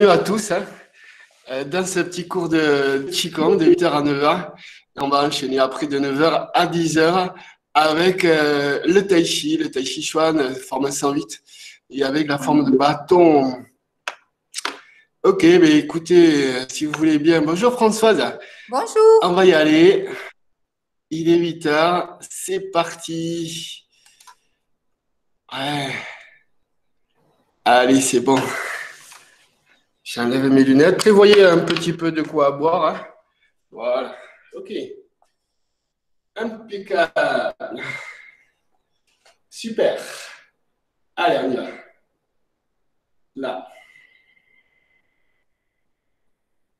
Bienvenue à tous dans ce petit cours de Qigong de 8h à 9h. On va enchaîner après de 9h à 10h avec le Tai Chi Chuan, forme 108, et avec la forme de bâton. Ok, mais écoutez, si vous voulez bien, bonjour Françoise, Bonjour. on va y aller. Il est 8h, c'est parti. Ouais. Allez, c'est bon. J'enlève mes lunettes. Prévoyez un petit peu de quoi boire. Voilà. Ok. Impeccable. Super. Allez, on y va. Là,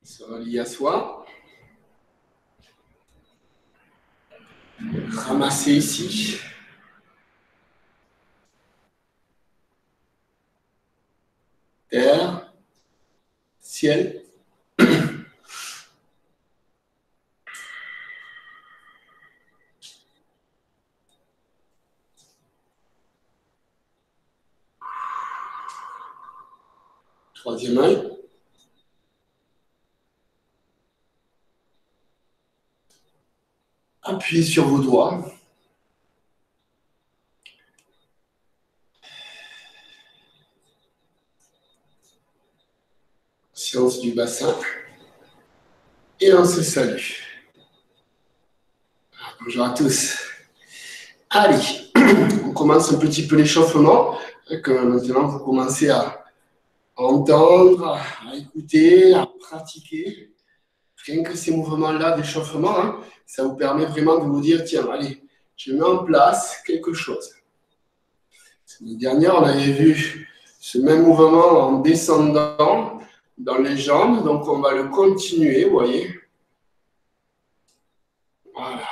se relie à soi. Ramasser ici. Terre, ciel. Troisième œil. Appuyez sur vos doigts. Séance du bassin. Et on se salue. Bonjour à tous. Allez, on commence un petit peu l'échauffement. Que maintenant, vous commencez à entendre, à écouter, à pratiquer. Rien que ces mouvements-là d'échauffement, ça vous permet vraiment de vous dire, tiens, allez, je mets en place quelque chose. L'année dernière, on avait vu ce même mouvement en descendant dans les jambes, donc on va le continuer, vous voyez. Voilà.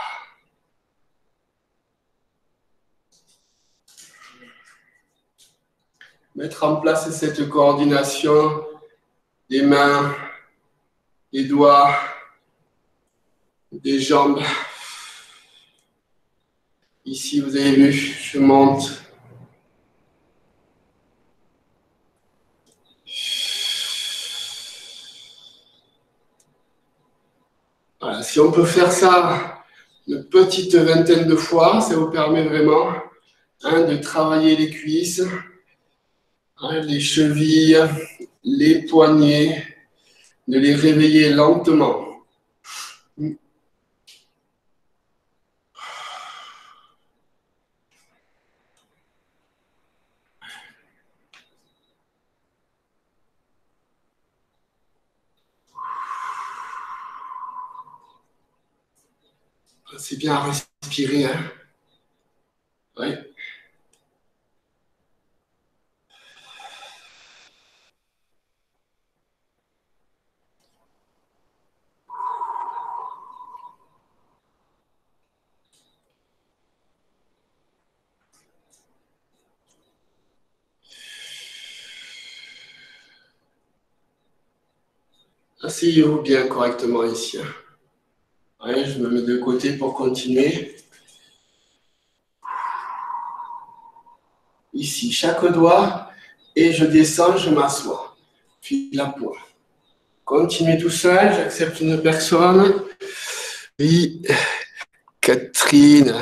Mettre en place cette coordination des mains, des doigts, des jambes. Ici, vous avez vu, je monte. Voilà. Si on peut faire ça une petite vingtaine de fois, ça vous permet vraiment de travailler les cuisses, les chevilles, les poignets, de les réveiller lentement. C'est bien à respirer. Oui. Asseyez-vous bien correctement ici. Oui, je me mets de côté pour continuer. Ici, chaque doigt, et je descends, je m'assois. Puis la pointe. Continuez tout seul, j'accepte une personne. Oui, Catherine,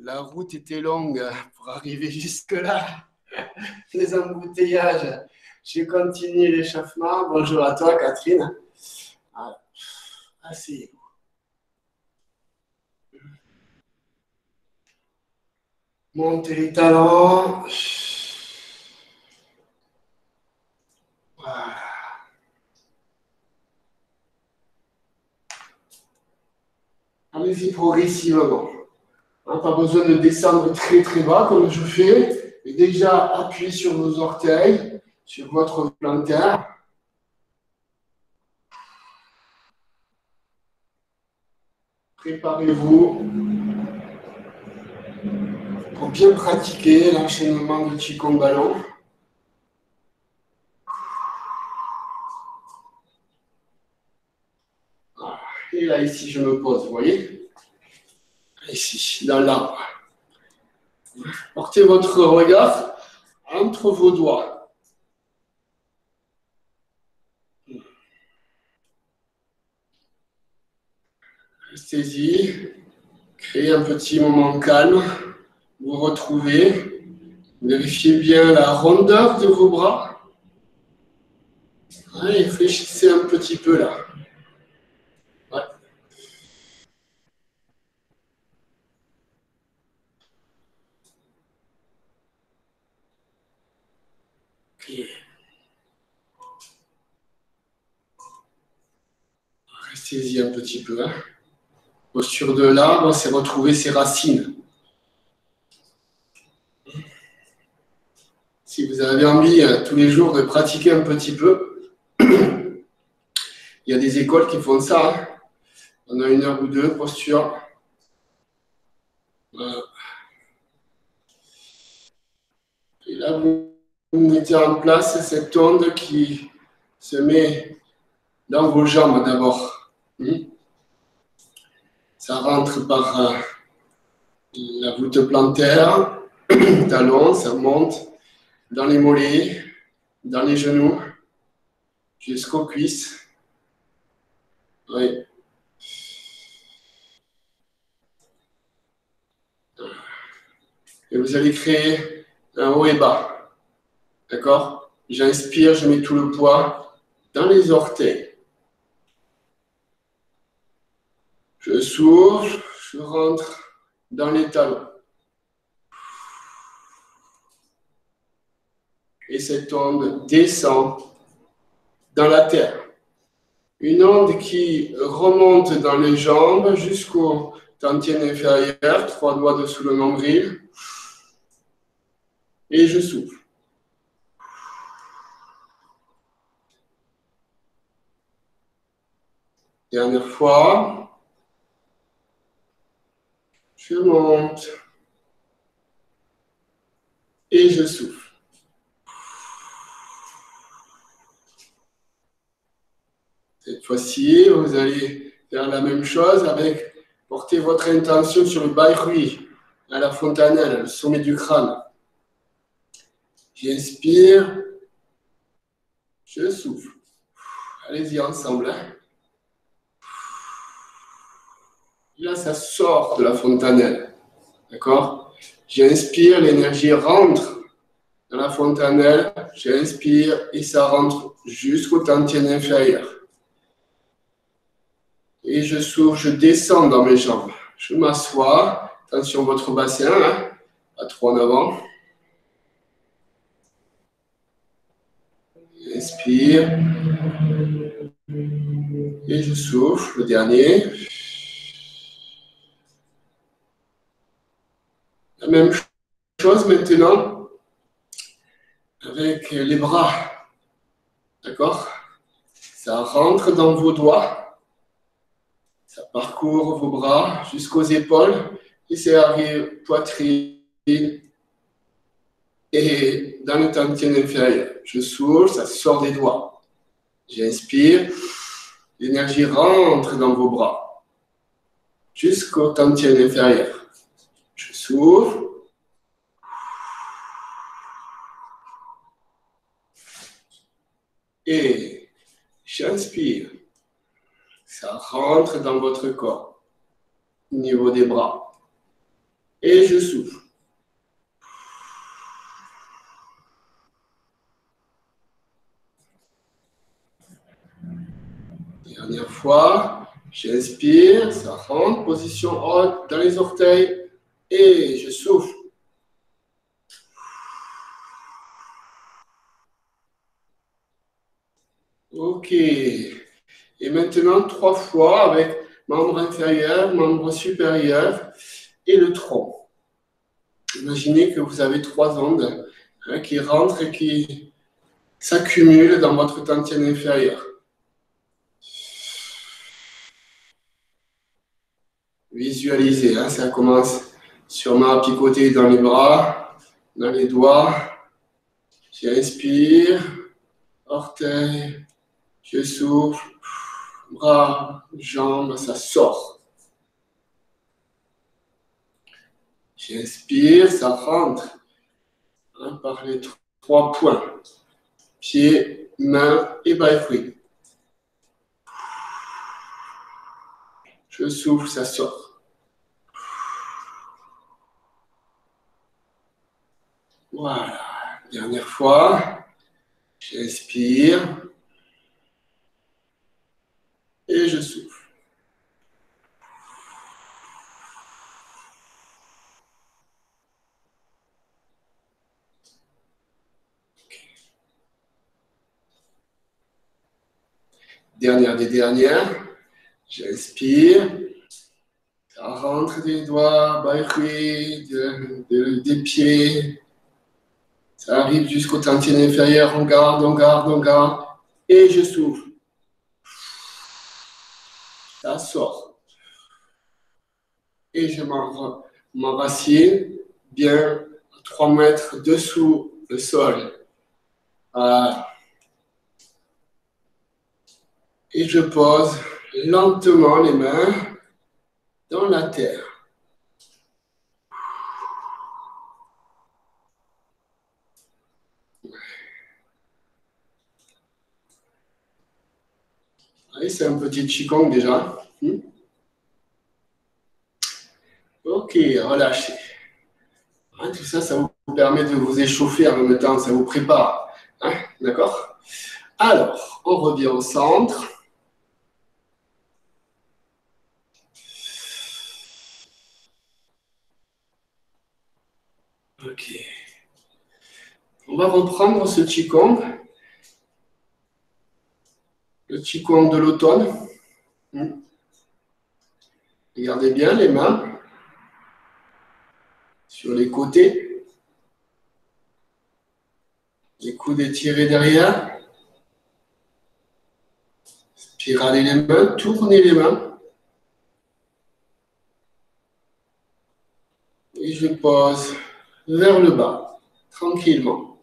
la route était longue pour arriver jusque-là. Les embouteillages. Je continue l'échauffement. Bonjour à toi, Catherine. Asseyez-vous. Montez les talons. Voilà. Allez-y progressivement. Pas besoin de descendre très très bas comme je fais. Et déjà, appuyez sur vos orteils, sur votre plantaire. Préparez-vous pour bien pratiquer l'enchaînement de Qigong ballon. Voilà. Et là, ici, je me pose, vous voyez? Ici, dans l'arbre. Portez votre regard entre vos doigts. Restez-y. Créez un petit moment calme. Vous retrouvez. Vérifiez bien la rondeur de vos bras. Ouais, réfléchissez un petit peu là. Ouais. Ok. Restez-y un petit peu. Hein. Posture de l'arbre, c'est retrouver ses racines. Si vous avez envie tous les jours de pratiquer un petit peu, il y a des écoles qui font ça. Hein. On a 1 heure ou 2, posture. Voilà. Et là, vous mettez en place cette onde qui se met dans vos jambes d'abord. Ça rentre par la voûte plantaire, talon, ça monte dans les mollets, dans les genoux, jusqu'aux cuisses. Oui. Et vous allez créer un haut et bas. D'accord? J'inspire, je mets tout le poids dans les orteils. Je souffle, je rentre dans les talons. Et cette onde descend dans la terre. Une onde qui remonte dans les jambes jusqu'au tantien inférieur, 3 doigts dessous le nombril. Et je souffle. Dernière fois. Je monte. Et je souffle. Cette fois-ci, vous allez faire la même chose avec, portez votre intention sur le Baihui, à la fontanelle, le sommet du crâne. J'inspire, je souffle. Allez-y ensemble. Hein. Là, ça sort de la fontanelle. D'accord? J'inspire, l'énergie rentre dans la fontanelle. J'inspire et ça rentre jusqu'au tantien inférieur. Et je souffle, je descends dans mes jambes. Je m'assois. Attention, votre bassin, hein, à 3 en avant. Inspire. Et je souffle, le dernier. La même chose maintenant avec les bras. D'accord? Ça rentre dans vos doigts. Ça parcourt vos bras jusqu'aux épaules. Et ça arrive poitrine et dans le tantien inférieur. Je souffle, ça sort des doigts. J'inspire. L'énergie rentre dans vos bras jusqu'au tantien inférieur. Je souffle. Et j'inspire. Ça rentre dans votre corps, au niveau des bras. Et je souffle. Dernière fois, j'inspire, ça rentre, position haute dans les orteils. Et je souffle. Ok. Et maintenant, 3 fois avec membre inférieur, membre supérieur et le tronc. Imaginez que vous avez 3 ondes qui rentrent et qui s'accumulent dans votre tantien inférieur. Visualisez, hein, ça commence sûrement à picoter dans les bras, dans les doigts. J'inspire, orteil, je souffle, bras, jambes, ça sort. J'inspire, ça rentre hein, par les 3 points. Pieds, mains et bas-fruits. Je souffle, ça sort. Voilà. Dernière fois. J'inspire. Et je souffle. Dernière des dernières. J'inspire. Ça rentre des doigts, bas-couilles, des pieds. Ça arrive jusqu'au tantien inférieur. On garde, on garde, on garde. Et je souffle. Ça sort. Et je m'enraciine bien à 3 mètres dessous le sol. Voilà. Et je pose lentement les mains dans la terre. Allez, c'est un petit qigong déjà. Ok, relâchez. Tout ça, ça vous permet de vous échauffer en même temps, ça vous prépare. D'accord? Alors, on revient au centre. Ok. On va reprendre ce qigong. Le qigong de l'automne. Regardez bien les mains sur les côtés. Les coudes étirés derrière. Spiralez les mains, tournez les mains. Et je pose vers le bas, tranquillement.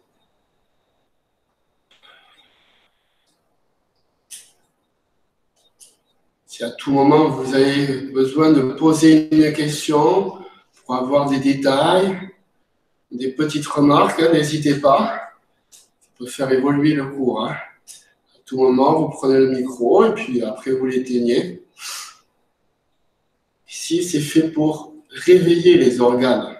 Si à tout moment vous avez besoin de poser une question pour avoir des détails, des petites remarques, n'hésitez pas. Ça peut faire évoluer le cours. À tout moment, vous prenez le micro et puis après vous l'éteignez. Ici, c'est fait pour réveiller les organes.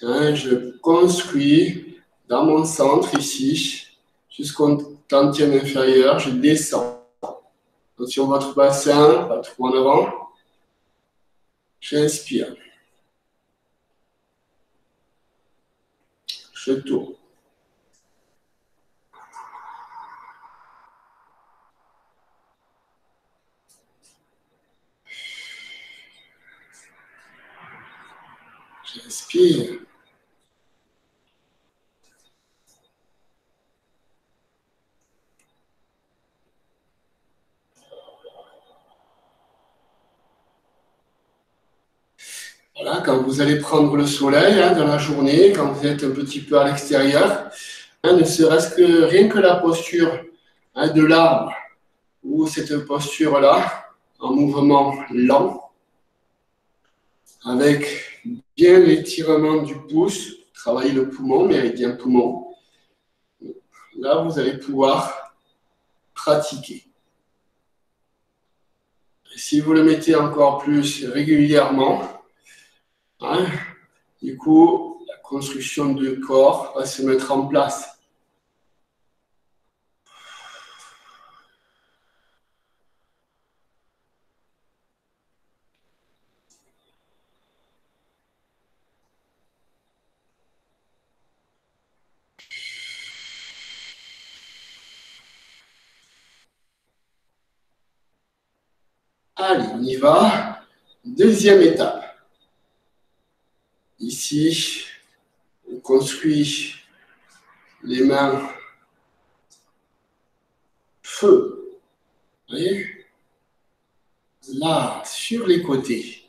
Je construis dans mon centre ici, jusqu'au tantien inférieur, je descends. Attention votre bassin, pas trop en avant. J'inspire. Je tourne. J'inspire. Voilà, quand vous allez prendre le soleil dans la journée, quand vous êtes un petit peu à l'extérieur, ne serait-ce que rien que la posture de l'arbre ou cette posture-là, en mouvement lent, avec bien l'étirement du pouce, travailler le poumon, méridien poumon. Là, vous allez pouvoir pratiquer. Et si vous le mettez encore plus régulièrement, du coup, la construction du corps va se mettre en place. Allez, on y va. Deuxième étape. Ici, on construit les mains feu. Vous voyez? Là, sur les côtés.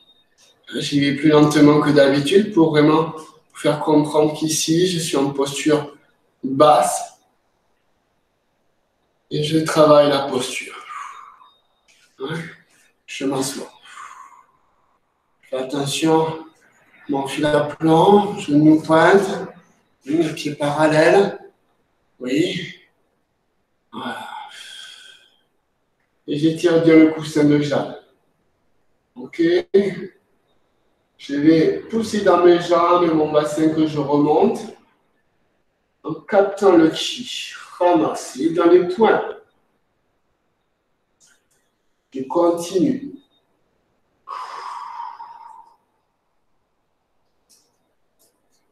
J'y vais plus lentement que d'habitude pour vraiment vous faire comprendre qu'ici, je suis en posture basse et je travaille la posture. Je m'assois. Fais attention, mon fil à plomb, genou pointe, le pied parallèle. Oui. Voilà. Et j'étire bien le coussin de jade. Ok. Je vais pousser dans mes jambes et mon bassin que je remonte en captant le chi. Ramasser dans les poings. Je continue.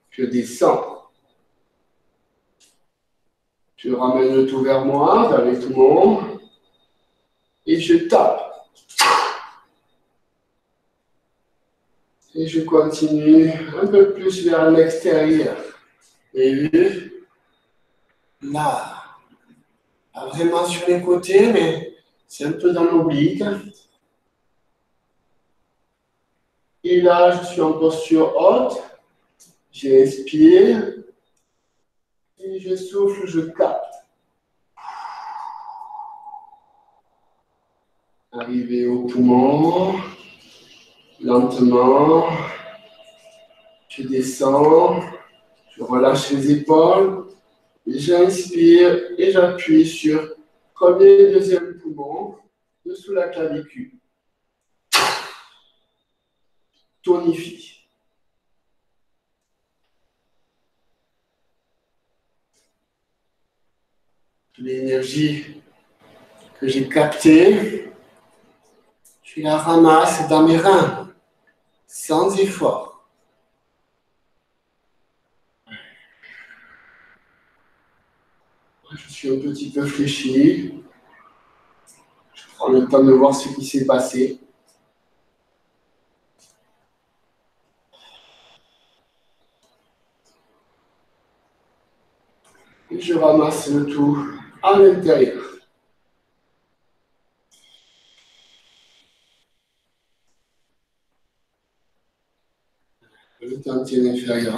Je descends. Je ramène le tout vers moi, vers les poumons. Et je tape. Et je continue un peu plus vers l'extérieur. Et là, pas vraiment sur les côtés, mais c'est un peu dans l'oblique. Et là, je suis en posture haute. J'inspire. Et je souffle, je capte. Arrivé au poumon. Lentement. Je descends. Je relâche les épaules. J'inspire et j'appuie sur premier et deuxième poumon, dessous la clavicule. Tonifie. L'énergie que j'ai captée, je la ramasse dans mes reins, sans effort. Je suis un petit peu fléchi. Je prends le temps de voir ce qui s'est passé. Et je ramasse le tout à l'intérieur. Le tantien inférieur.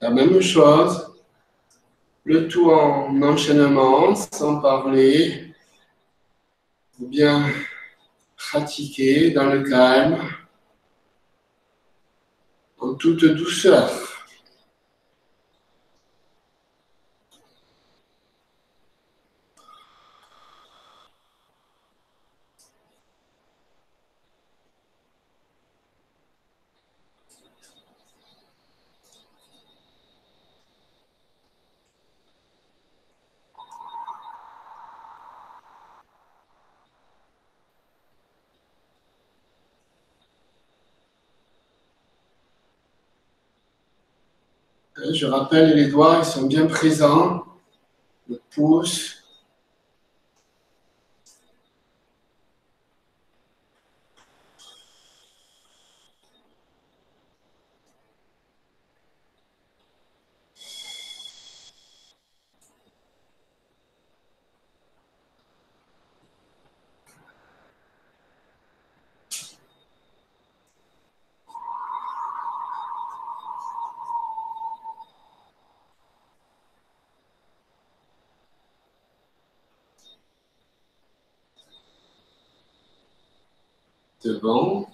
La même chose, le tout en enchaînement, sans parler, ou bien pratiquer dans le calme, en toute douceur. Je rappelle, les doigts, ils sont bien présents. Le pouce. Devant.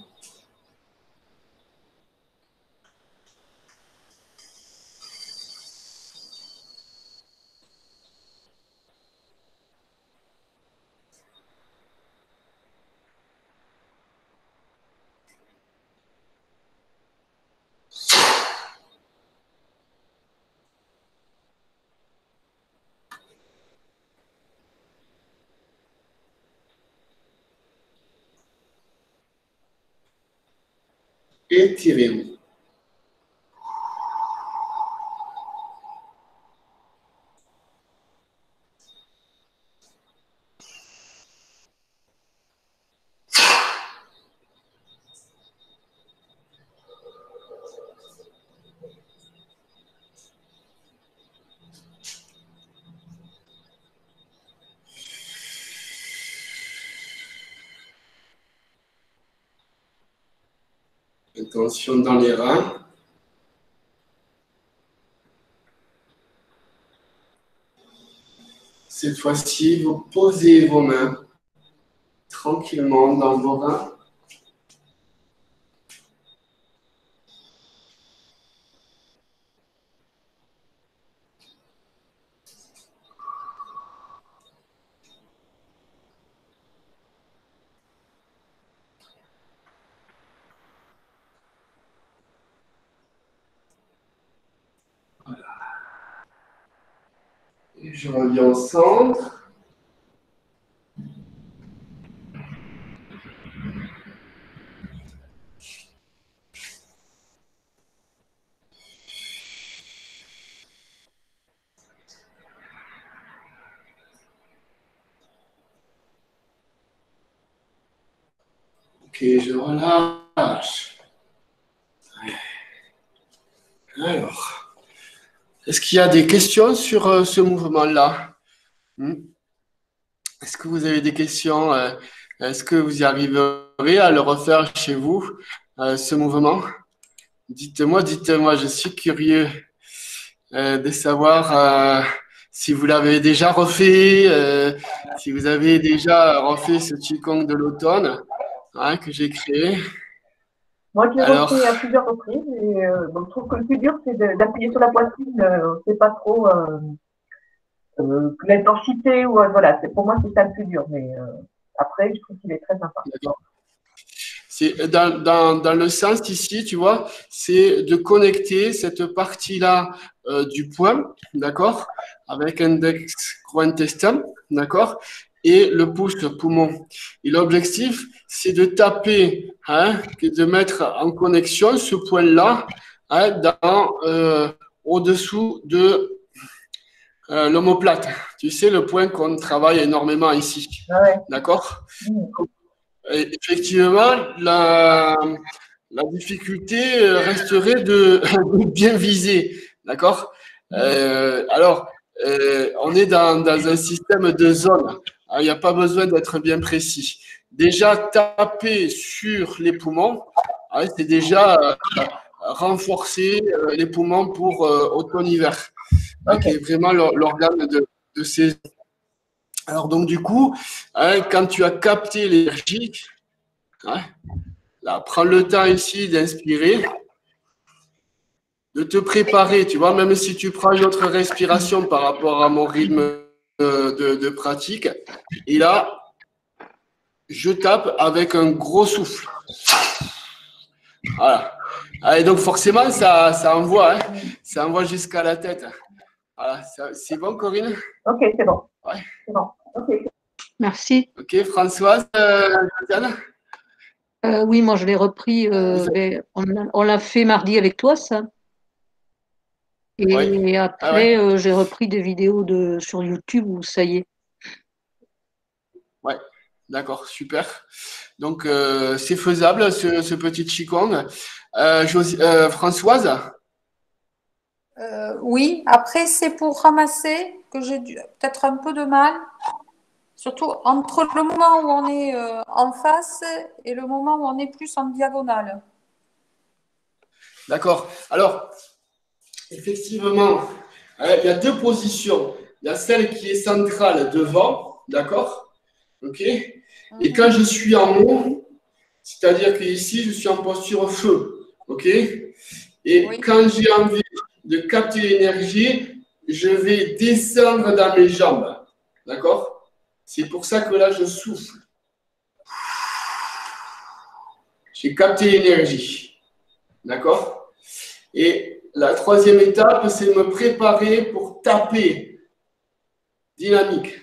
Étirez-vous. Attention dans les reins. Cette fois-ci, vous posez vos mains tranquillement dans vos reins. Voilà. Et je reviens au centre. Ok, je relâche. Alors, est-ce qu'il y a des questions sur ce mouvement-là? Est-ce que vous avez des questions? Est-ce que vous y arriverez à le refaire chez vous, ce mouvement? Dites-moi, je suis curieux de savoir si vous l'avez déjà refait, si vous avez déjà refait ce Qigong de l'automne que j'ai créé. Moi, je l'ai refait à plusieurs reprises et donc, je trouve que le plus dur, c'est d'appuyer sur la poitrine. On ne sait pas trop l'intensité ou voilà. Pour moi, c'est ça le plus dur. Mais après, je trouve qu'il est très sympa. D'accord. C'est dans le sens ici, tu vois, c'est de connecter cette partie-là du poing, d'accord, avec index gros intestin, d'accord, et le pouce poumon. Et l'objectif, c'est de taper, de mettre en connexion ce point-là au-dessous de l'omoplate. Tu sais, le point qu'on travaille énormément ici, d'accord? Et effectivement, la difficulté resterait de bien viser, d'accord? Alors, on est dans un système de zones. Il n'y a pas besoin d'être bien précis. Déjà, taper sur les poumons, c'est déjà renforcer les poumons pour automne-hiver, qui est vraiment l'organe de ces. Alors, donc, du coup, quand tu as capté l'énergie, là, prends le temps ici d'inspirer, de te préparer, tu vois, même si tu prends une autre respiration par rapport à mon rythme de pratique. Et là, je tape avec un gros souffle. Voilà. Et donc, forcément, ça envoie, ça envoie jusqu'à la tête. Voilà. C'est bon, Corinne? Ok, c'est bon. Ouais. C'est bon. Okay. Merci. Ok, Françoise, Josiane? Oui, moi je l'ai repris. On l'a fait mardi avec toi, ça. Et après, j'ai repris des vidéos sur YouTube où ça y est. Ouais, d'accord, super. Donc, c'est faisable, ce petit Qigong. Françoise? Oui, après, c'est pour ramasser que j'ai peut-être un peu de mal. Surtout entre le moment où on est en face et le moment où on est plus en diagonale. D'accord. Alors, effectivement, il y a deux positions. Il y a celle qui est centrale devant, d'accord? Ok. Et quand je suis en haut, c'est-à-dire qu'ici, je suis en posture feu, ok? Et quand j'ai envie de capter l'énergie, je vais descendre dans mes jambes, d'accord? C'est pour ça que là, je souffle. J'ai capté l'énergie, d'accord? Et la troisième étape, c'est de me préparer pour taper. Dynamique.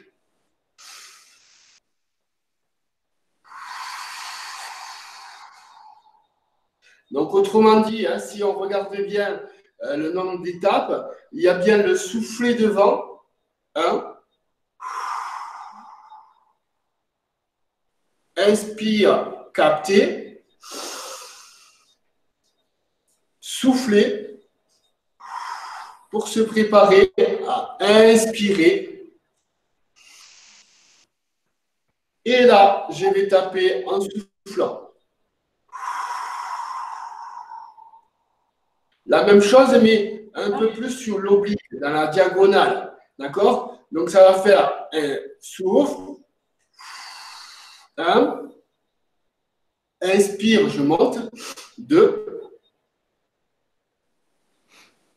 Donc, autrement dit, si on regarde bien le nombre d'étapes, il y a bien le souffler devant. 1. Inspire, capter. Souffler pour se préparer à inspirer. Et là, je vais taper en soufflant. La même chose, mais un peu plus sur l'oblique, dans la diagonale. D'accord? Donc, ça va faire un souffle, 1. Inspire, je monte. 2.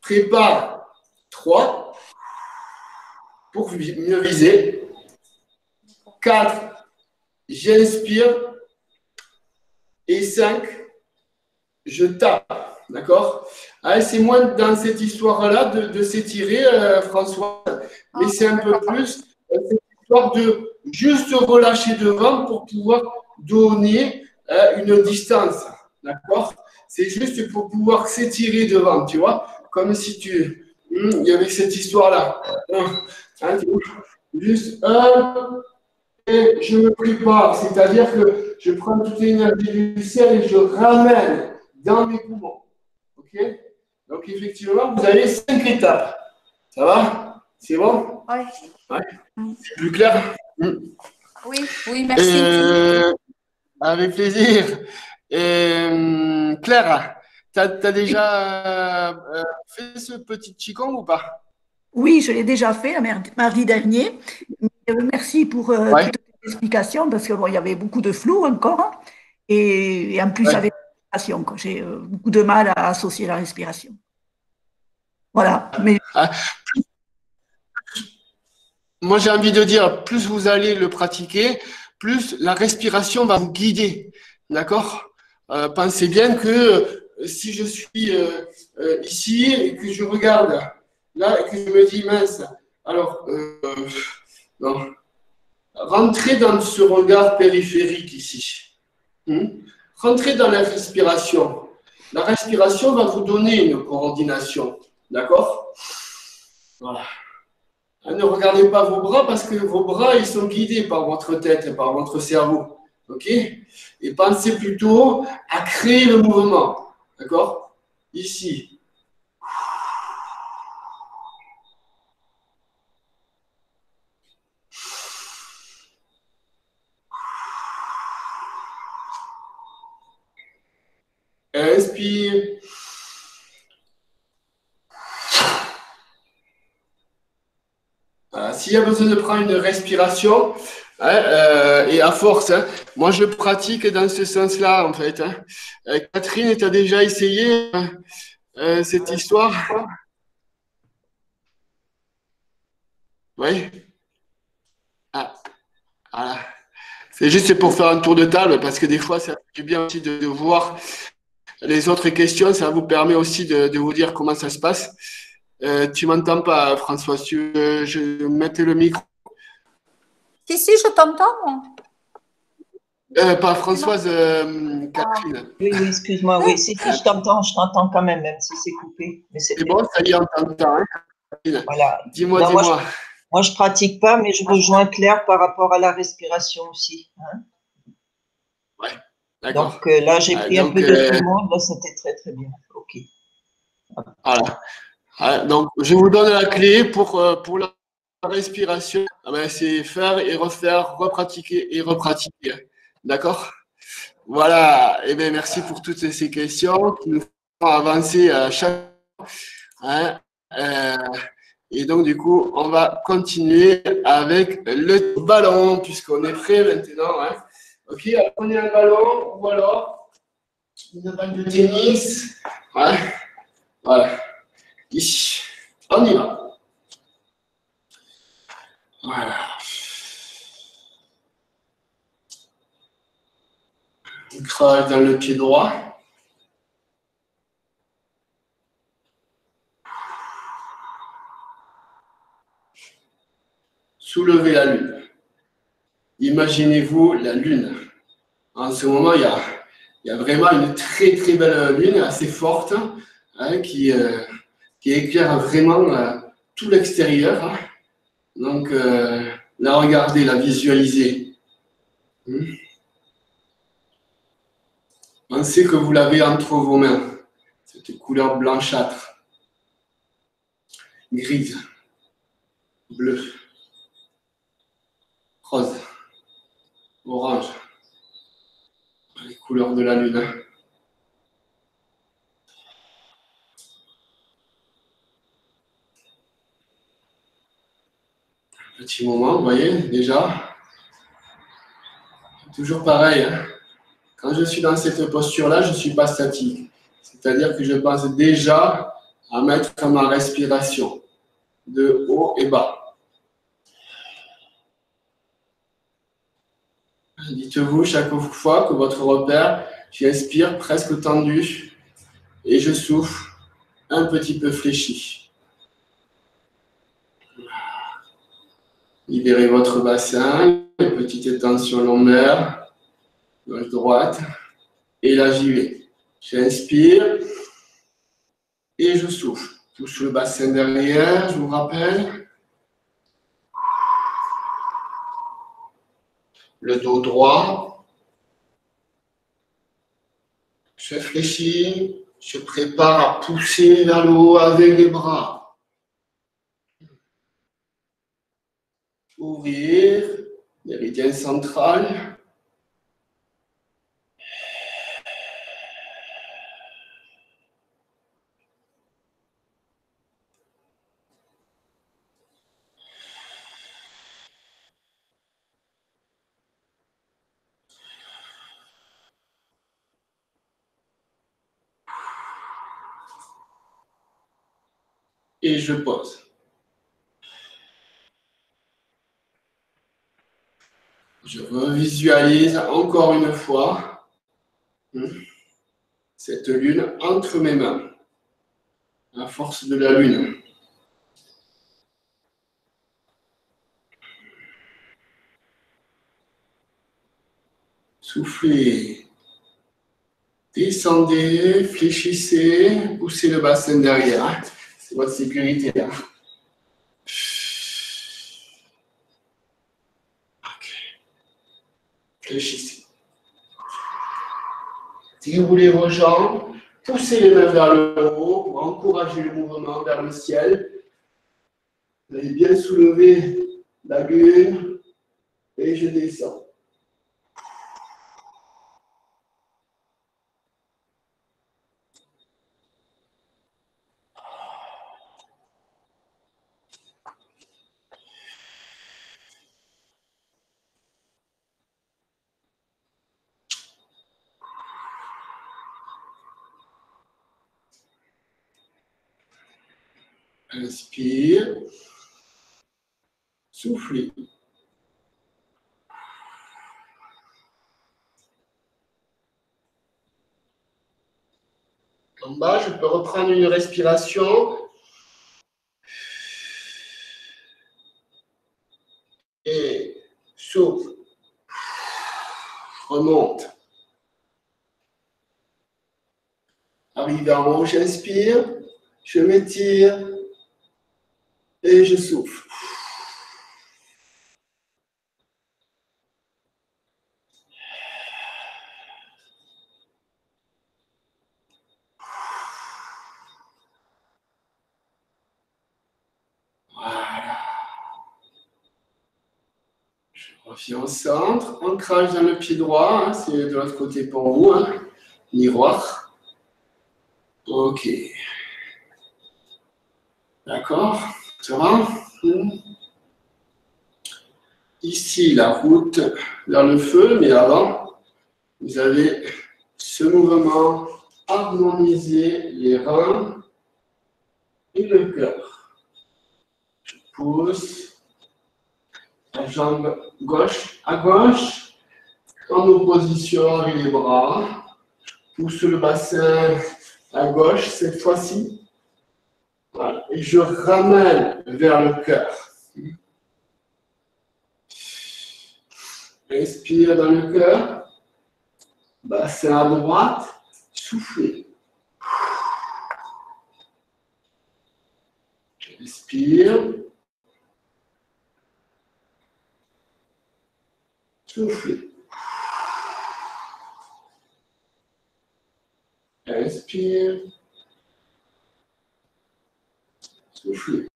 Prépare. 3. Pour mieux viser. 4. J'inspire. Et 5. Je tape. D'accord? C'est moins dans cette histoire-là de s'étirer, François, mais c'est un peu plus cette histoire de juste relâcher devant pour pouvoir donner une distance. D'accord? C'est juste pour pouvoir s'étirer devant, tu vois? Comme si il y avait cette histoire-là. Juste un, et je me prépare, c'est-à-dire que je prends toute l'énergie du ciel et je ramène dans mes poumons. OK? Donc, effectivement, vous avez 5 étapes. Ça va? C'est bon? Oui. Ouais. C'est plus clair? Oui, oui, merci. Avec plaisir. Claire, tu as déjà fait ce petit Qigong ou pas? Oui, je l'ai déjà fait mardi dernier. Merci pour Ouais. toutes les explications parce qu'il y avait beaucoup de flou encore. Hein. Et en plus, Ouais. avec la respiration, j'ai beaucoup de mal à associer la respiration. Voilà. Mais moi, j'ai envie de dire, plus vous allez le pratiquer, plus la respiration va vous guider. D'accord? Pensez bien que si je suis ici et que je regarde là et que je me dis, mince, alors, non. Rentrez dans ce regard périphérique ici. Rentrez dans la respiration. La respiration va vous donner une coordination. D'accord? Voilà. Ne regardez pas vos bras parce que vos bras, ils sont guidés par votre tête et par votre cerveau. OK? Et pensez plutôt à créer le mouvement. D'accord? Ici. Inspire. S'il y a besoin de prendre une respiration, et à force, moi je pratique dans ce sens-là en fait. Catherine, tu as déjà essayé cette histoire? Oui. Voilà. C'est juste pour faire un tour de table parce que des fois, ça fait bien aussi de voir les autres questions. Ça vous permet aussi de vous dire comment ça se passe. Tu m'entends pas, François? Si tu veux, je mettais le micro. Si, je t'entends. Pas Françoise, Catherine. Oui, excuse-moi. Oui, si je t'entends quand même si c'est coupé. C'est bon, ça y est, on t'entend. Hein, voilà. Dis-moi. Moi, je pratique pas, mais je rejoins Claire par rapport à la respiration aussi. Hein. Ouais, d'accord. Donc là, j'ai pris un peu de tout le monde. Là, c'était très, très bien. OK. Voilà. Donc, je vous donne la clé pour la respiration. C'est faire et refaire, repratiquer et repratiquer. D'accord? Voilà. Eh bien, merci pour toutes ces questions qui nous font avancer à chaque fois. Hein. Et donc, du coup, on va continuer avec le ballon, puisqu'on est prêt maintenant. Hein. OK, alors prenez un ballon ou alors une balle de tennis. Ouais. Voilà. Ici. On y va. Voilà. Ancrage dans le pied droit. Soulevez la lune. Imaginez-vous la lune. En ce moment, il y a vraiment une très très belle lune, assez forte, hein, qui éclaire vraiment tout l'extérieur. Hein. Donc, la regardez, la visualisez. Pensez que vous l'avez entre vos mains. Cette couleur blanchâtre, grise, bleue, rose, orange. Les couleurs de la lune. Un petit moment, vous voyez, déjà. Toujours pareil, hein. Quand je suis dans cette posture-là, je ne suis pas statique. C'est-à-dire que je pense déjà à mettre ma respiration de haut et bas. Dites-vous chaque fois que votre repère, j'inspire presque tendu et je souffle un petit peu fléchi. Libérez votre bassin, une petite tension lombaire, gauche-droite, et là j'y vais. J'inspire et je souffle. Touche le bassin derrière, je vous rappelle. Le dos droit. Je fléchis, je prépare à pousser vers le haut avec les bras. Ouvrir, méridien central. Et je pose. Je revisualise encore une fois cette lune entre mes mains. La force de la lune. Soufflez. Descendez, fléchissez, poussez le bassin derrière. C'est votre sécurité là. Ok. Fléchissez. Déroulez vos jambes, poussez les mains vers le haut pour encourager le mouvement vers le ciel. Vous allez bien soulever la lune et je descends. Inspire. Soufflez. En bas, je peux reprendre une respiration. Et souffle. Remonte. Arrivé en haut, j'inspire. Je m'étire. Et je souffle. Voilà. Je reviens au centre. Ancrage dans le pied droit. Hein, c'est de l'autre côté pour vous. Hein. Miroir. Ok. D'accord. Ça va? Ici, la route vers le feu, mais avant, vous avez ce mouvement, harmoniser les reins et le cœur. Je pousse la jambe gauche à gauche, en opposition avec les bras. Pousse le bassin à gauche cette fois-ci. Voilà. Et je ramène vers le cœur. Inspire dans le cœur. Bassin à droite. Soufflez. Inspire. Soufflez. Inspire. Soufflez.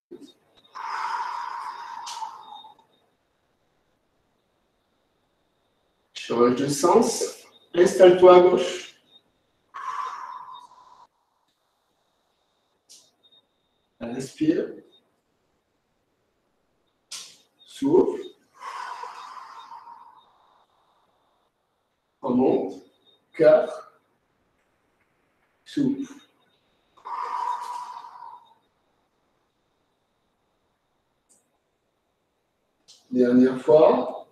Change de sens. Installe-toi à gauche. Inspire. Souffle. cœur. Souffle. Dernière fois.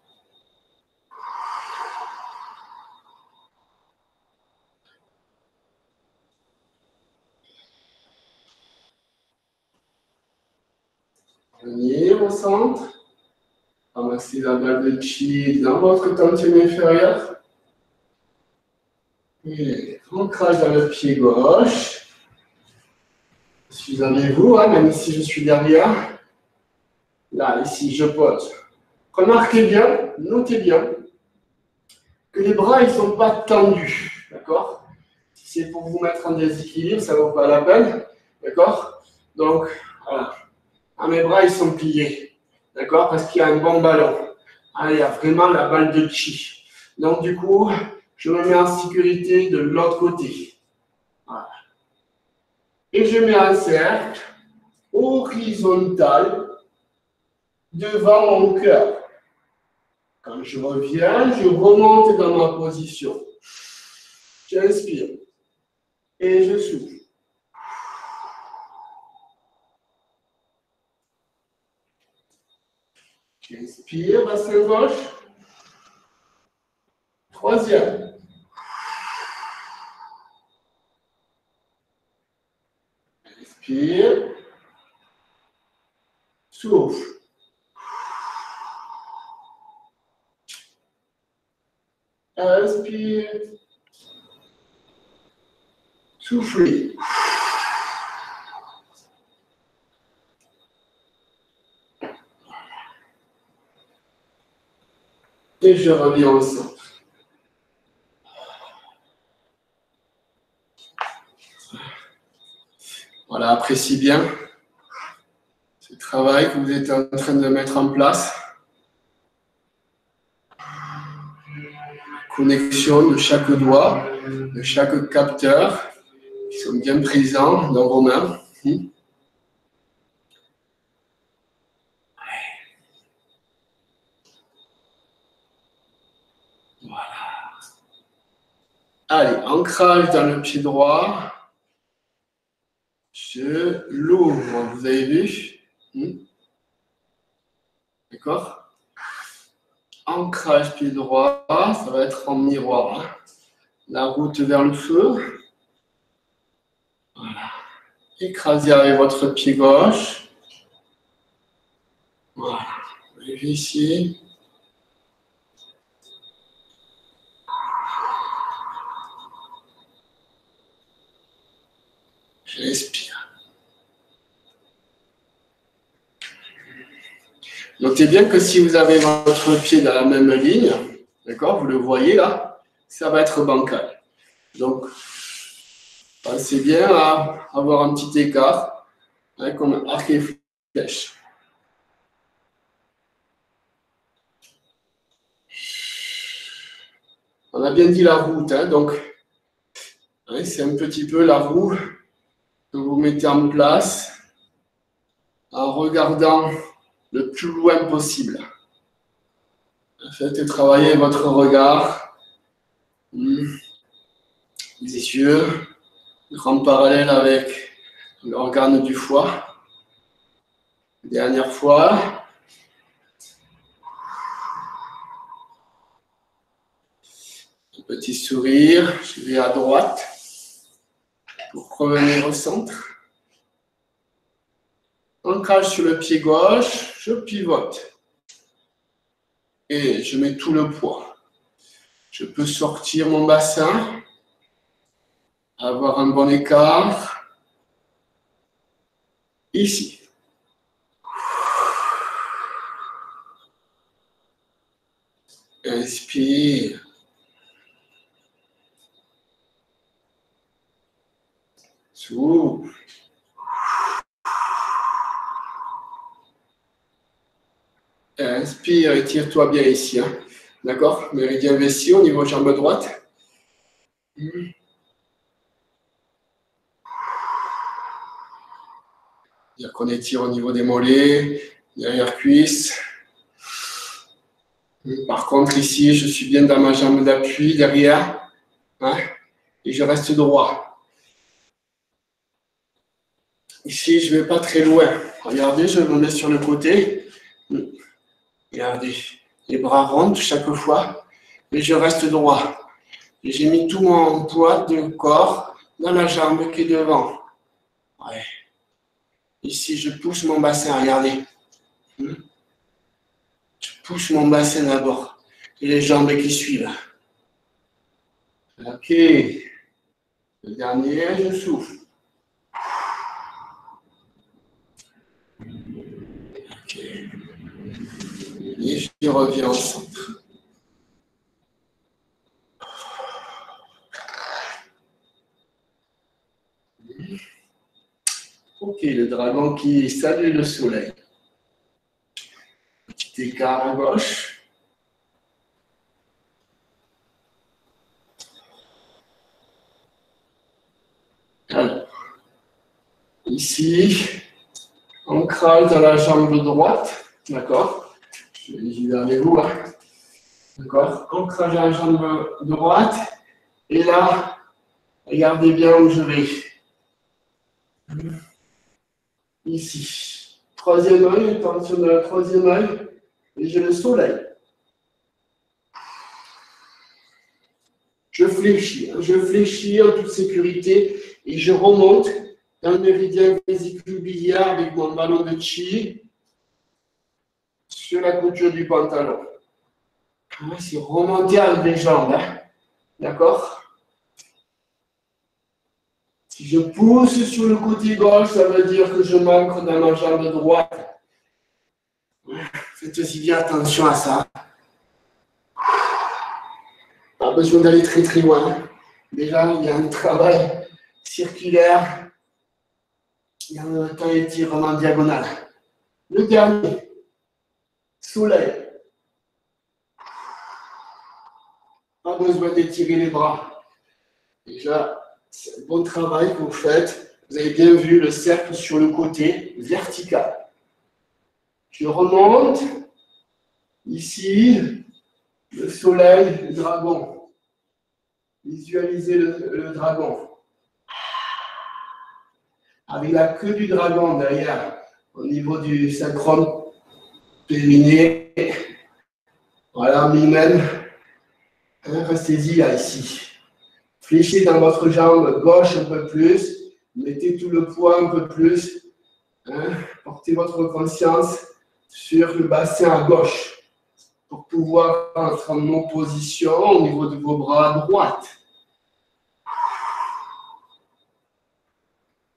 Revenir au centre. Ramassez la balle de chi dans votre tension inférieure. Et ancrage dans le pied gauche. Je suis avec vous, hein, même si je suis derrière. Là, ici, je pose. Remarquez bien, notez bien que les bras, ils ne sont pas tendus. D'accord? Si c'est pour vous mettre en déséquilibre, ça ne vaut pas la peine. D'accord? Donc, voilà. Ah, mes bras, ils sont pliés. D'accord? Parce qu'il y a un bon ballon. Ah, il y a vraiment la balle de chi. Donc, du coup, je me mets en sécurité de l'autre côté. Voilà. Et je mets un cercle horizontal devant mon cœur. Quand je reviens, je remonte dans ma position. J'inspire. Et je souffle. J'inspire, bassin gauche. Troisième. Inspire. Souffle. Inspire. Soufflez. Et je reviens au centre. Voilà, appréciez bien ce travail que vous êtes en train de mettre en place. Connexion de chaque doigt, de chaque capteur, qui sont bien présents dans vos mains. Voilà. Allez, ancrage dans le pied droit. Je l'ouvre, vous avez vu? D'accord? Ancrage pied droit, ça va être en miroir. Hein. La route vers le feu. Voilà. Écrasez avec votre pied gauche. Voilà. Vous avez vu ici? J'inspire. Notez bien que si vous avez votre pied dans la même ligne, d'accord, vous le voyez là, ça va être bancal. Donc, pensez bien à avoir un petit écart, hein, comme arc et flèche. On a bien dit la route, hein, donc hein, c'est un petit peu la roue que vous mettez en place en regardant le plus loin possible. Faites travailler votre regard, les yeux, grand parallèle avec l'organe du foie. Dernière fois. Un petit sourire, je vais à droite pour revenir au centre. Ancrage sur le pied gauche, je pivote. Et je mets tout le poids. Je peux sortir mon bassin, avoir un bon écart. Ici. Inspire. Souffle. Inspire, étire-toi bien ici. Hein. D'accord? Méridien vessie au niveau jambe droite. C'est-à-dire qu'on étire au niveau des mollets, derrière cuisse. Par contre, ici, je suis bien dans ma jambe d'appui derrière. Hein, et je reste droit. Ici, je ne vais pas très loin. Regardez, je me mets sur le côté. Regardez, les bras rentrent chaque fois, et je reste droit. Et j'ai mis tout mon poids de corps dans la jambe qui est devant. Ouais. Ici, je pousse mon bassin, regardez. Je pousse mon bassin d'abord. Et les jambes qui suivent. Ok. Le dernier, je souffle. Ok. Et je reviens au centre. Ok, le dragon qui salue le soleil. Petit écart à gauche. Alors, ici, ancrage dans la jambe droite, d'accord? Je vais avec vous, hein? D'accord? Ancrage dans la jambe droite. Et là, regardez bien où je vais. Ici. Troisième œil, attention dans le troisième œil. Et j'ai le soleil. Je fléchis en toute sécurité et je remonte dans le méridien vésicule biliaire avec mon ballon de chi sur la couture du pantalon. C'est remonter avec les jambes, hein? D'accord? Si je pousse sur le côté gauche, ça veut dire que je manque dans ma jambe droite. Faites aussi bien attention à ça. Pas besoin d'aller très très loin. Déjà, il y a un travail circulaire. Il y a un temps étirement diagonal. Le dernier, soleil. Pas besoin d'étirer les bras. Déjà, c'est un bon travail que vous faites. Vous avez bien vu le cercle sur le côté, vertical. Je remonte. Ici, le soleil, le dragon. Visualisez le dragon. Avec la queue du dragon derrière, au niveau du sacrum périnée. Voilà, mi-même. Restez-y là, ici. Fléchez dans votre jambe gauche un peu plus. Mettez tout le poids un peu plus. Portez votre conscience sur le bassin à gauche pour pouvoir entrer en opposition au niveau de vos bras à droite.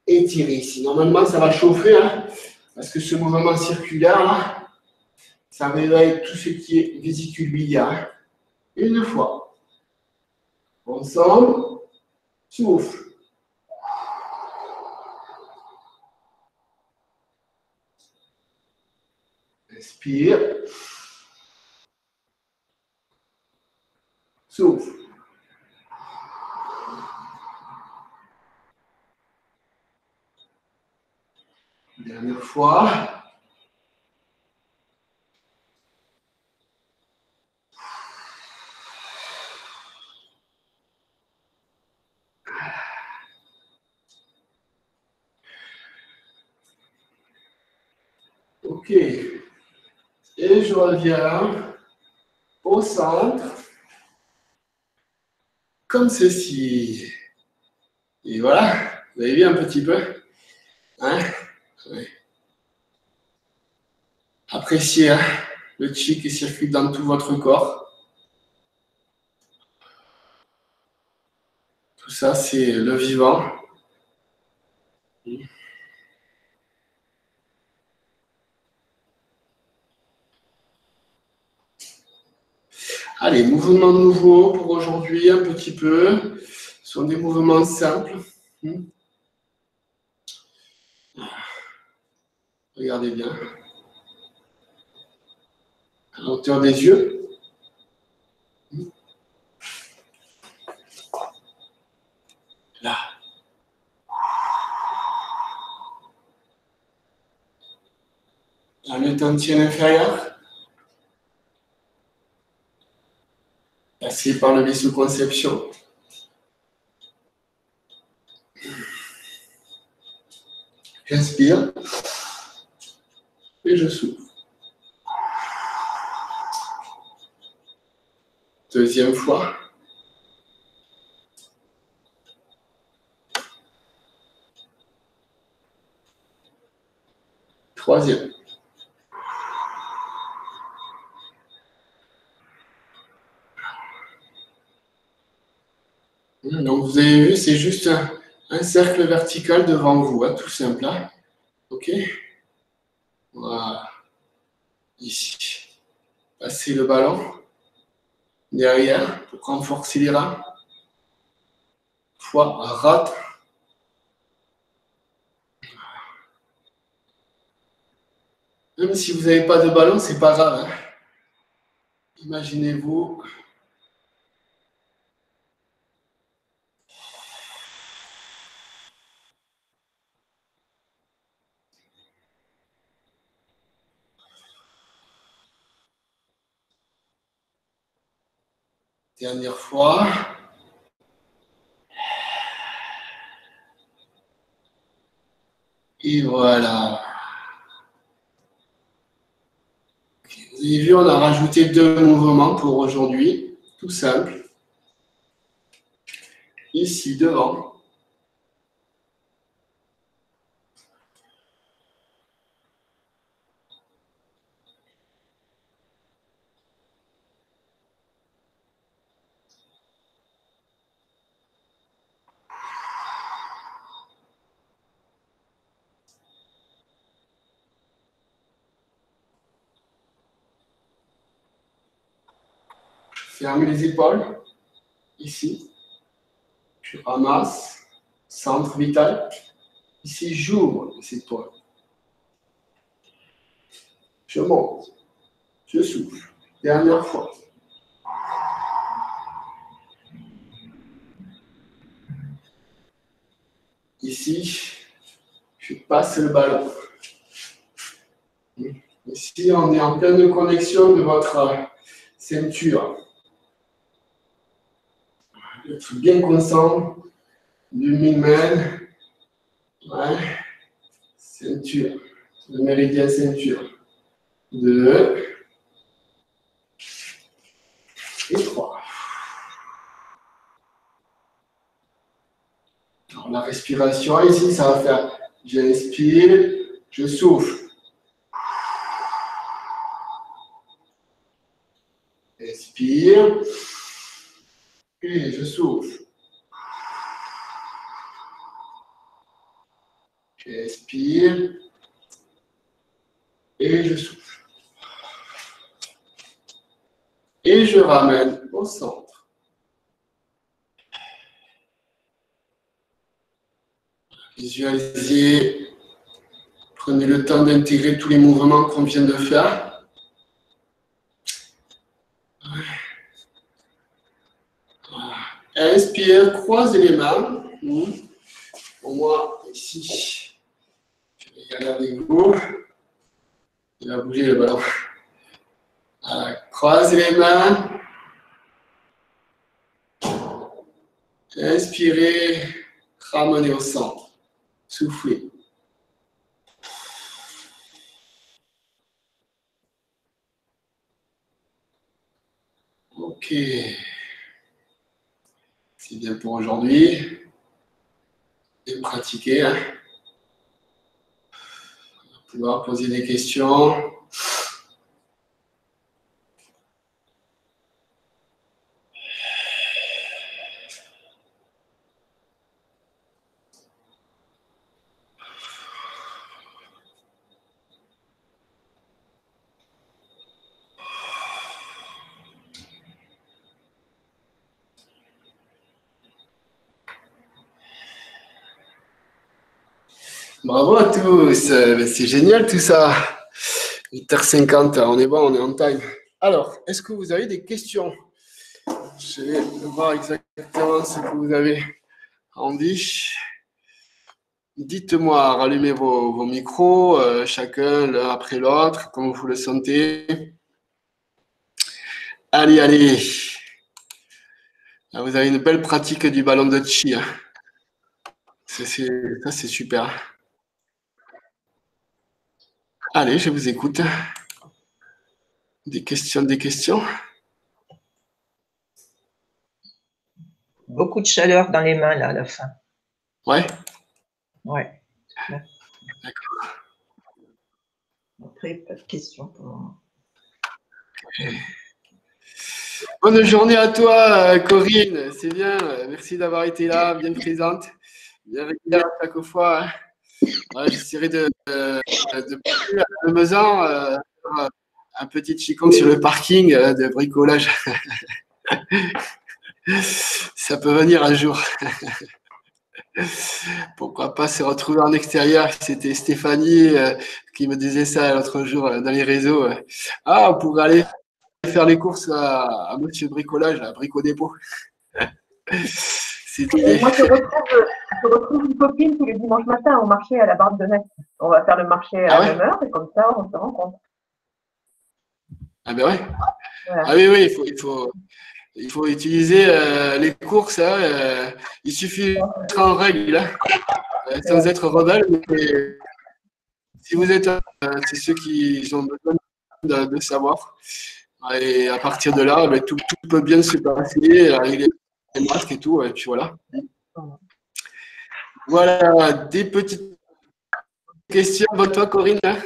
Étirez ici. Normalement, ça va chauffer, hein, parce que ce mouvement circulaire, là, ça réveille tout ce qui est vésicule biliaire. Une fois. Ensemble. Souffle. Inspire. Souffle. Dernière fois. Ok. Et je reviens au centre, comme ceci. Et voilà, vous avez vu un petit peu, hein? Ouais. Appréciez, hein, le chi qui circule dans tout votre corps. Tout ça, c'est le vivant. Allez, mouvements nouveaux pour aujourd'hui, un petit peu. Ce sont des mouvements simples. Regardez bien. À la hauteur des yeux. Là. Dans le tantien inférieur. Passez par le vaisseau conception. J'inspire. Et je souffle. Deuxième fois. Troisième. Donc, vous avez vu, c'est juste un cercle vertical devant vous, hein, tout simple. Hein. OK? Voilà. Ici. Passez le ballon derrière pour renforcer les reins. Fois, rate. Même si vous n'avez pas de ballon, c'est pas grave. Hein. Imaginez-vous. Dernière fois. Et voilà. Okay. Vous avez vu, on a rajouté 2 mouvements pour aujourd'hui. Tout simple. Ici, devant. Ferme les épaules. Ici. Je ramasse. Centre vital. Ici, j'ouvre les épaules. Je monte. Je souffle. Dernière fois. Ici, je passe le ballon. Ici, on est en pleine connexion de votre ceinture. Être bien conscient du mille-mètre. Ouais. Ceinture. Le méridien ceinture. 2. Et 3. Alors, la respiration ici, ça va faire j'inspire, je souffle. Inspire et je souffle. J'inspire et je souffle. Et je ramène au centre. Visualisez, prenez le temps d'intégrer tous les mouvements qu'on vient de faire. Inspire, croisez les mains. Pour moi, ici, je vais y aller avec vous. Il va bouger le ballon. Croisez les mains. Inspirez, ramenez au centre. Soufflez. Ok. C'est bien pour aujourd'hui. Bien pratiquer. Hein. On va pouvoir poser des questions. Bravo à tous, c'est génial tout ça. 8h50, on est bon, on est en time. Alors, est-ce que vous avez des questions? Je vais voir exactement ce que vous avez envie. Dites-moi, rallumez vos micros, chacun l'un après l'autre, comme vous le sentez. Allez, allez. Là, vous avez une belle pratique du ballon de chi. Ça, c'est super. Allez, je vous écoute. Des questions. Beaucoup de chaleur dans les mains, là, à la fin. Ouais. Ouais. D'accord. Après, pas de questions pour moi. Bonne journée à toi, Corinne. C'est bien. Merci d'avoir été là, bien présente. Bien régulière à chaque fois. Hein. Ouais, j'essaierai de plus à la maison, un petit chicon sur le parking de bricolage. Ça peut venir un jour. Pourquoi pas se retrouver en extérieur? C'était Stéphanie qui me disait ça l'autre jour dans les réseaux. Ah, on pourrait aller faire les courses à Monsieur Bricolage, à Brico Dépôt. Moi, je retrouve une copine tous les dimanches matins au marché à la Barbe de Metz. On va faire le marché à la même heure et comme ça, on se rencontre. Ah ben ouais. Voilà. Ah oui, il faut utiliser les courses. Hein, il suffit d'être en règle, hein, sans être rebelle. Mais si vous êtes, c'est ceux qui ont besoin de savoir. Et à partir de là, ben, tout peut bien se passer avec les masques et tout. Et puis voilà. Voilà, des petites questions. Bonne toi, Corinne. Hein,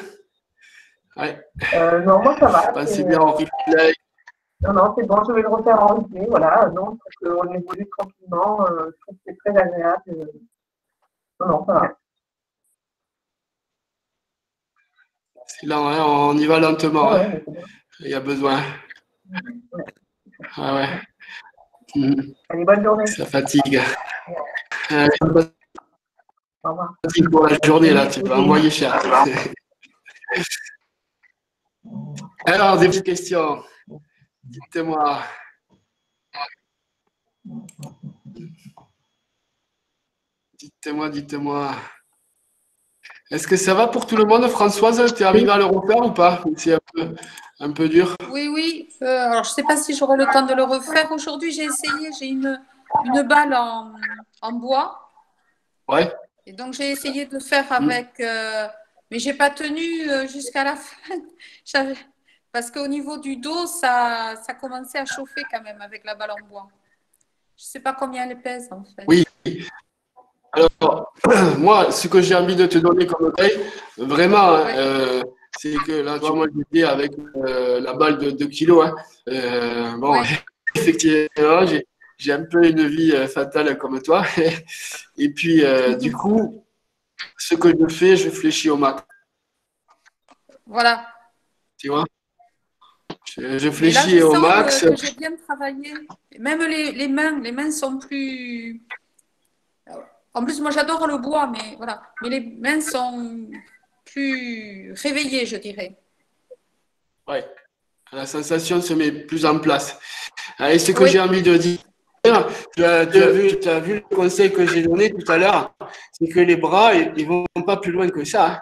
ouais. Non, moi ça va. Pensez bien en replay. Non, c'est bon, je vais le refaire en replay. Voilà, non, parce qu'on évolue tranquillement. Je trouve que c'est très agréable. Non, ça va. C'est lent, hein, on y va lentement. Ouais, Hein. Il y a besoin. Ouais. Ah ouais. Allez, bonne journée. Ça fatigue. Au revoir. Fatigue pour la journée, là, tu vas envoyer cher. Alors, des petites questions. Dites-moi. Dites-moi. Est-ce que ça va pour tout le monde, Françoise? Tu es arrivée à le refaire ou pas? C'est un peu dur. Oui. Alors, je ne sais pas si j'aurai le temps de le refaire. Aujourd'hui, j'ai essayé. J'ai une balle en bois. Ouais. Et donc, j'ai essayé de le faire avec… mais je n'ai pas tenu jusqu'à la fin. Parce qu'au niveau du dos, ça commençait à chauffer quand même avec la balle en bois. Je ne sais pas combien elle pèse, en fait. Oui. Alors, moi, ce que j'ai envie de te donner comme conseil, vraiment, ouais. C'est que là, tu vois, moi, j'étais avec la balle de 2 kilos. Hein. Bon, ouais. Effectivement, j'ai un peu une vie fatale comme toi. Et puis, du coup, ce que je fais, je fléchis au max. Voilà. Tu vois? Je fléchis là, au max. Que j'ai bien travaillé. Même les mains sont plus… En plus, moi, j'adore le bois, mais voilà. Mais les mains sont plus réveillées, je dirais. Oui, la sensation se met plus en place. Et ce que j'ai envie de dire, tu as vu le conseil que j'ai donné tout à l'heure, c'est que les bras, ils ne vont pas plus loin que ça. Hein.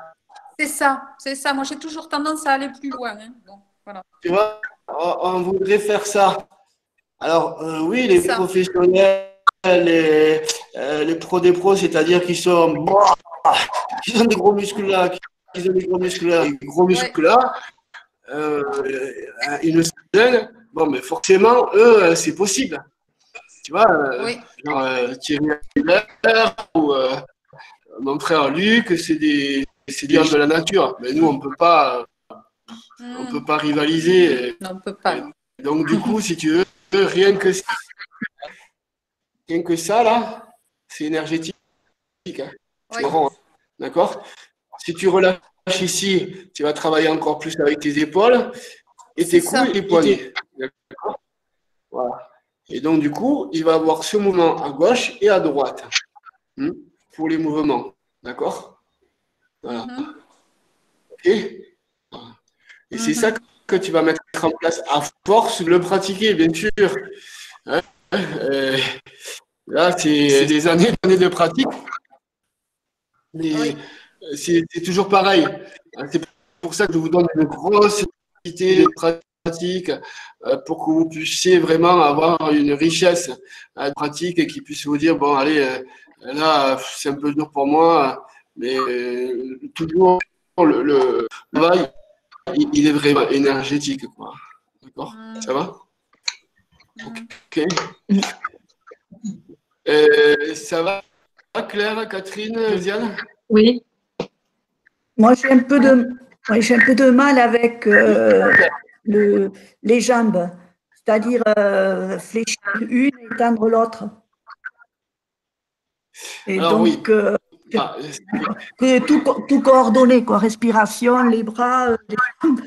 C'est ça. Moi, j'ai toujours tendance à aller plus loin. Hein. Bon, voilà. Tu vois, on voudrait faire ça. Alors, oui, les professionnels, les pros des pros, c'est-à-dire qu'ils ont des gros muscles là, une certaine, bon, mais forcément, eux, c'est possible. Tu vois, Thierry Hiller ou mon frère Luc, c'est des gens de la nature. Mais nous, on peut pas rivaliser. Non, on peut pas. Donc, du coup, si tu veux, rien que ça, là, c'est énergétique. Hein. C'est marrant, hein. D'accord? Si tu relâches ici, tu vas travailler encore plus avec tes épaules et tes coudes et tes poignets. D'accord? Voilà. Et donc, du coup, il va avoir ce mouvement à gauche et à droite pour les mouvements. D'accord? Voilà. OK? Et c'est ça que tu vas mettre en place à force de le pratiquer, bien sûr. Hein? Là, c'est des années de pratique. Mais c'est toujours pareil. C'est pour ça que je vous donne une grosse quantité de pratique pour que vous puissiez vraiment avoir une richesse de pratique et qui puisse vous dire, bon, allez, là, c'est un peu dur pour moi, mais toujours le travail, il est vraiment énergétique, quoi. D'accord? Ça va? Ok. Ça va, Claire, Catherine, Diane? Oui. Moi, j'ai un peu de mal avec les jambes, c'est-à-dire fléchir une et tendre l'autre. Et Alors, donc, oui. que tout coordonné, quoi, respiration, les bras, les jambes,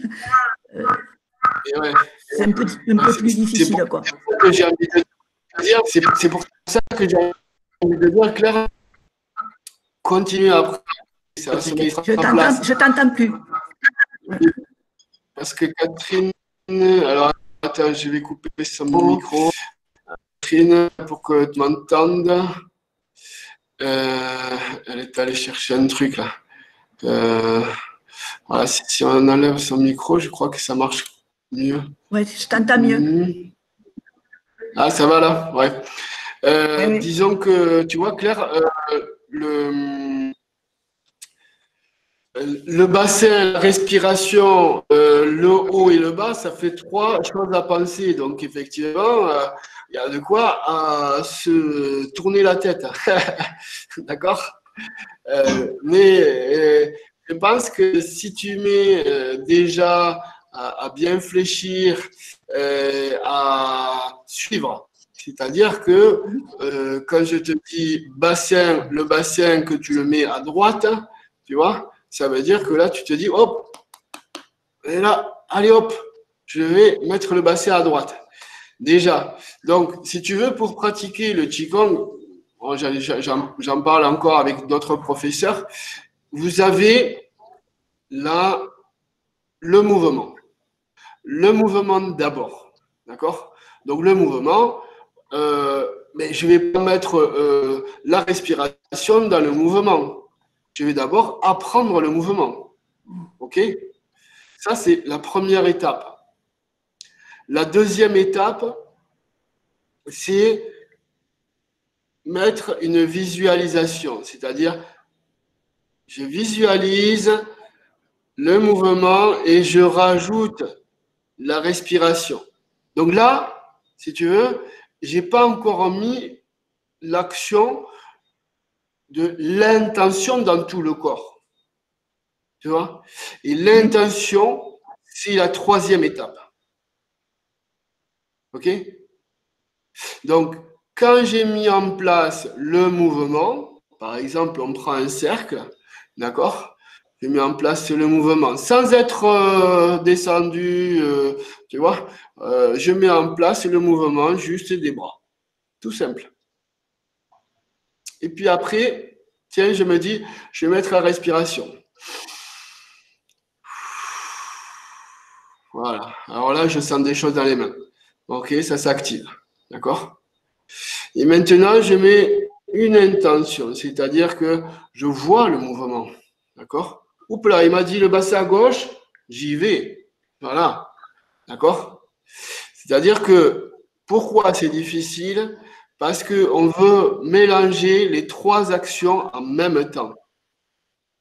Ouais. c'est un peu plus difficile, quoi. J'ai envie de dire, c'est pour ça que j'ai envie de dire, Claire, continue après. Ça va se mettre en place. Je t'entends plus. Parce que Catherine, alors attends, je vais couper son micro. Catherine, pour que tu m'entendes, elle est allée chercher un truc là. Voilà, si on enlève son micro, je crois que ça marche mieux. Oui, je t'entends mieux. Ah, ça va là? Ouais. Oui. Disons que, tu vois, Claire, le bassin, la respiration, le haut et le bas, ça fait trois choses à penser. Donc, effectivement, il y a de quoi se tourner la tête. D'accord? Mais je pense que si tu mets déjà à bien fléchir, à suivre, c'est-à-dire que quand je te dis bassin, le bassin que tu le mets à droite, tu vois, ça veut dire que là, tu te dis, hop, et là, allez hop, je vais mettre le bassin à droite. Déjà. Donc, si tu veux, pour pratiquer le Qigong, j'en parle encore avec d'autres professeurs, vous avez là le mouvement. Le mouvement d'abord. D'accord? Donc, le mouvement, mais je ne vais pas mettre la respiration dans le mouvement. Je vais d'abord apprendre le mouvement. OK? Ça, c'est la première étape. La deuxième étape, c'est mettre une visualisation, c'est-à-dire je visualise le mouvement et je rajoute la respiration. Donc là, si tu veux, je n'ai pas encore mis l'action de l'intention dans tout le corps. Tu vois? Et l'intention, c'est la troisième étape. OK? Donc, quand j'ai mis en place le mouvement, par exemple, on prend un cercle, d'accord? J'ai mis en place le mouvement sans être descendu, tu vois? Je mets en place le mouvement juste des bras. Tout simple. Et puis après, tiens, je me dis, je vais mettre la respiration. Voilà. Alors là, je sens des choses dans les mains. OK, ça s'active. D'accord? Et maintenant, je mets une intention, c'est-à-dire que je vois le mouvement. D'accord? Oups là, il m'a dit le bassin à gauche, j'y vais. Voilà. D'accord? C'est-à-dire que pourquoi c'est difficile? Parce qu'on veut mélanger les trois actions en même temps.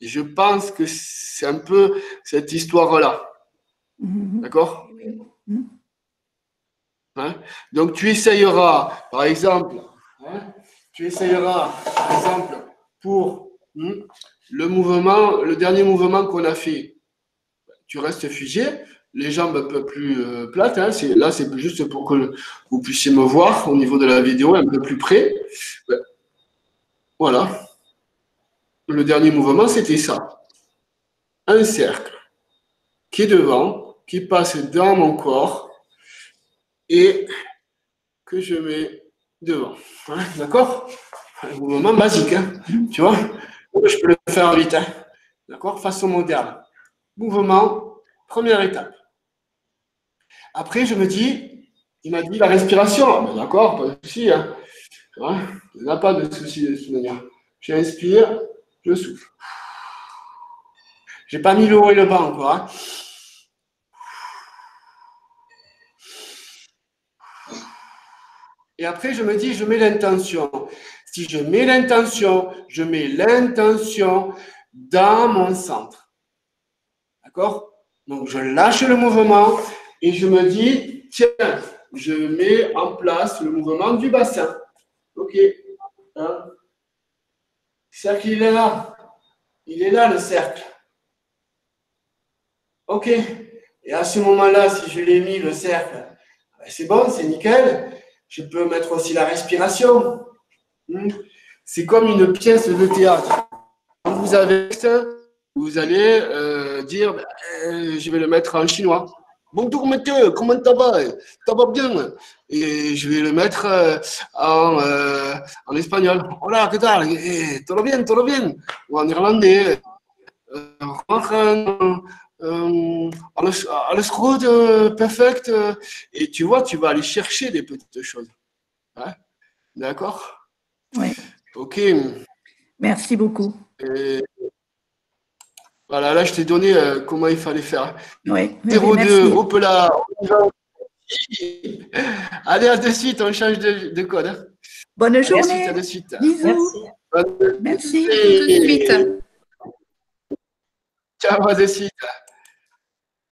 Et je pense que c'est un peu cette histoire-là. D'accord? Hein? Donc tu essayeras, par exemple, pour le mouvement, le dernier mouvement qu'on a fait, tu restes figé, les jambes un peu plus plates. Hein, là, c'est juste pour que vous puissiez me voir au niveau de la vidéo un peu plus près. Voilà. Le dernier mouvement, c'était ça. Un cercle qui est devant, qui passe dans mon corps et que je mets devant. Hein, d'accord? Un mouvement basique, hein, tu vois? Je peux le faire vite. Hein, d'accord? Façon moderne. Mouvement, première étape. Après, je me dis, il m'a dit la respiration. Ben d'accord, pas de souci. Hein. Il n'y a pas de souci de cette manière. J'inspire, je souffle. Je n'ai pas mis le haut et le bas encore. Hein. Et après, je me dis, je mets l'intention. Si je mets l'intention, je mets l'intention dans mon centre. D'accord? Donc, je lâche le mouvement et je me dis, tiens, je mets en place le mouvement du bassin. OK. Hein? Le cercle, il est là. Il est là, le cercle. OK. Et à ce moment-là, si je l'ai mis, le cercle, c'est bon, c'est nickel. Je peux mettre aussi la respiration. C'est comme une pièce de théâtre. Quand vous avez ça, vous allez dire, je vais le mettre en chinois. Bonjour monsieur, comment ça va? Ça va bien? Et je vais le mettre en espagnol. Hola, ¿qué tal? Todo bien, todo bien? Ou en irlandais. Alles goed, perfect. Et tu vois, tu vas aller chercher des petites choses. Hein? D'accord? Oui. OK. Merci beaucoup. Et voilà, là, je t'ai donné comment il fallait faire. Oui. 02, hop là. Allez, à de suite, on change de code. Hein. Bonne journée. À de suite. Bisous. Merci. Merci. Tout de suite. Ciao, à de suite.